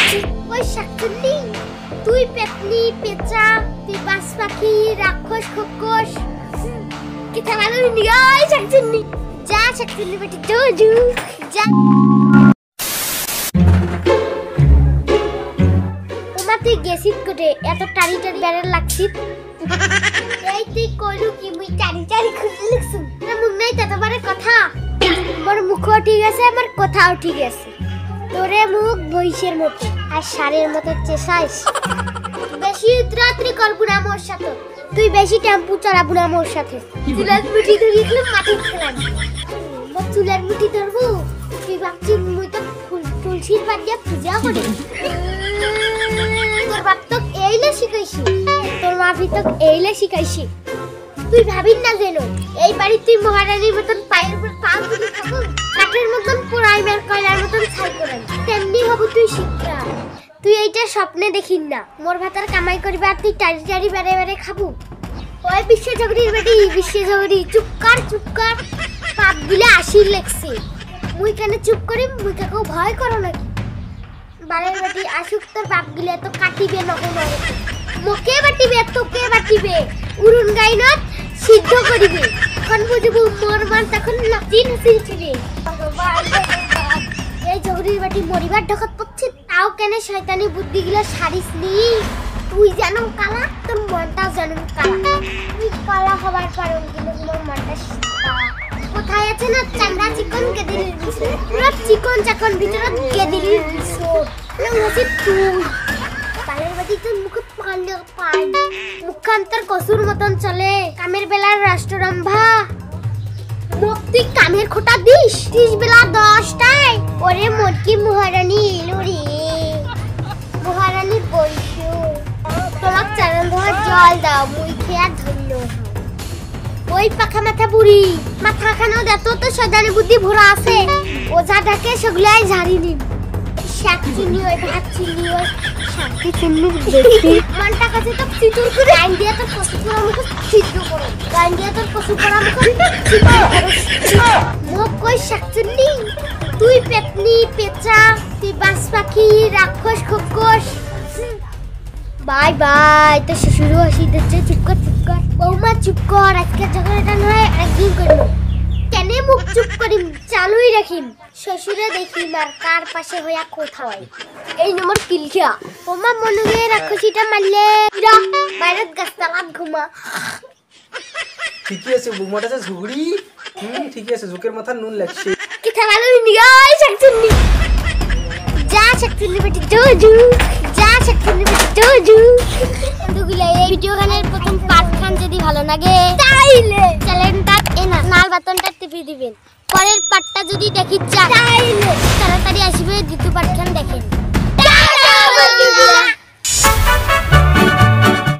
ওই শাকচুন্নি তুই পেতনি পেঁচা তুই বাস পাখি রাক্ষস খোকস কিতা ভালো নিগাই শাকচুন্নি যা শাকচুন্নি বেটি জোজু যা ওমা তুই গেছিস কোটে এত টারি টারি বেড়ার লাগছিস এই তুই কইলু কি মুই টারি টারি খুঁজে লিখছু না মুখ নাই ততবারে কথা মোর মুখও ঠিক আছে আমার কথাও ঠিক আছে তোরে মুখ বইসের মতো আর সারের মতো চেঁচাইস বেশি উতরাত্রি করবো না মোর সাথে তুই বেশি টেম্পু চালাবো না মোর সাথে চুলের মুঠি ধরে গেলে মাটি খেলাম মোর চুলের মুঠি ধরবো তুই ভাবছি মুই তো তুলসীর পাত দিয়ে পূজা করি তোর বাপ তো এইলে শিখাইছি তোর মাফি তো এইলে শিখাইছি তুই ভাবিস না যেন এই বাড়ি তুই মহারানীর মতন পায়ের উপর পা তুলে থাকো কাঠের মতন পোড়াইমের কয়লার মতন ছাই করেন তেমনি হবু তুই শিক্ষা তুই এইটা স্বপ্নে দেখিস না মোর ভাতার কামাই করবি আর তুই টারি টারি বেড়ে বেড়ে খাবো ওই বিশ্বজগরীর বেটি বিশ্বজগরী চুপ কর পাপ গুলা আসির লেগছে মুই কেন চুপ করি মুই কাকেও ভয় করো নাকি বাড়ির বেটি আসুক তোর বাপ গুলা তো কাটিবে নকল মোকে বাটিবে তোকে বাটিবে উড়ুন গাইনত সিদ্ধ করিবে এখন বুঝবো মোর মান তখন নাচিন সিলছিবে এই জগরির বাটি মরিবার ঢকত পড়ছে তাও কেন শয়তানি বুদ্ধি গুলা সারিস নি তুই জানো কালা তোর মনটাও জানো কালা তুই কালা হবার কারণ কিন্তু মোর মনটা কোথায় আছে না চামড়া চিকন গেদিলির ভিতরে পুরো চিকন চাকন ভিতরে গেদিলির ভিতর না হচ্ছে তুই বালের বাটি তোর মুখে পানি মুখান্তর কসুর মতন চলে কামের বেলার রাষ্ট্ররম্ভা মুক্তি কামের খোটা দিস 30 বেলা 10টায় ওরে মোটকি মহারানী এলো রে মহারানী বলছো তোমার চরণ ধোয়া জল দাও মুই খেয়া ধন্য ওই পাখা মাথা বুড়ি মাথা খানো দেখো তো সজানি বুদ্ধি ভরা আছে ওঝাটাকে সেগুলাই ঝাড়ি নিন শাকচুনি ওই ভাত চিনি ওই শাকটি চিনি দেখি মানটা কাছে তো চিতুর করে গান দিয়ে তো কসু পোড়া মুখ সিদ্ধ করো গান দিয়ে তো কসু পোড়া মুখ সিদ্ধ করো মুখ কই শাকচুনি তুই পেতনি পেঁচা তুই বাস পাখি রাক্ষস খোকস বাই বাই তো শুরু হসি দিচ্ছে চুপ কর বৌমা চুপ কর আজকে ঝগড়াটা নয় একদিন করবো কেন মুখ চুপ করি চালুই রাখিম শ্বশুরে দেখিম আর কার পাশে হইয়া কথা হয় এই নম্বর কিলখিয়া ওমা মনুগে রাক্ষসীটা মারলে বাইরের গাছতলাত ঘুমা ঠিকই আছে বৌমাটা যে ঝুগড়ি ঠিকই আছে ঝুকের মাথা নুন লাগছে কি থামালো নিগাই শাকচুন্নি যা শাকচুন্নি বেটি জোজু যা শাকচুন্নি বেটি জোজু বন্ধুগুলো এই ভিডিও গানের প্রথম পার্ট খান যদি ভালো লাগে তাইলে চ্যানেলটা নাল বাটনটা টিপে দিবেন পরের পার্টটা যদি দেখি